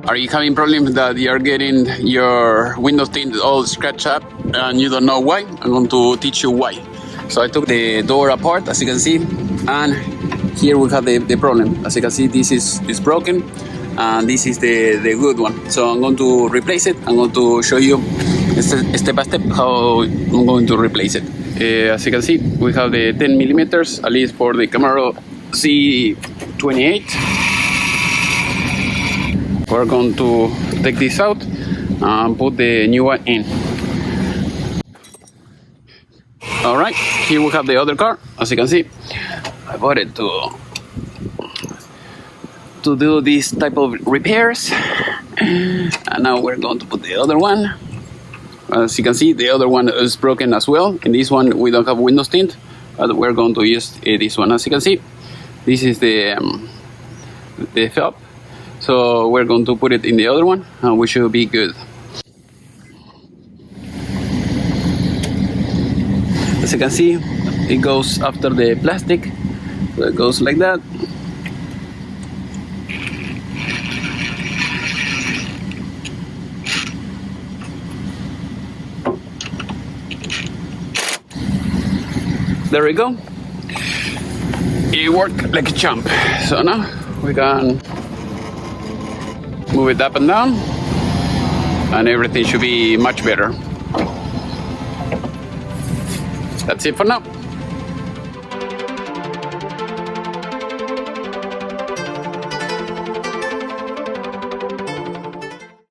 Are you having problems that you're getting your window tint all scratched up and you don't know why? I'm going to teach you why. So I took the door apart, as you can see, and here we have the problem. As you can see, this is broken, and this is the good one. So I'm going to replace it. I'm going to show you step by step how I'm going to replace it. As you can see, we have the 10 millimeters, at least for the Camaro C28. We're going to take this out and put the new one in. All right, here we have the other car. As you can see, I bought it to do this type of repairs, and now we're going to put the other one. As you can see, the other one is broken as well. In this one, we don't have window tint, but we're going to use this one. As you can see, this is the top. So we're going to put it in the other one, and we should be good. As you can see, it goes after the plastic, so it goes like that. There we go. It worked like a champ. So now we can move it up and down, and everything should be much better. That's it for now.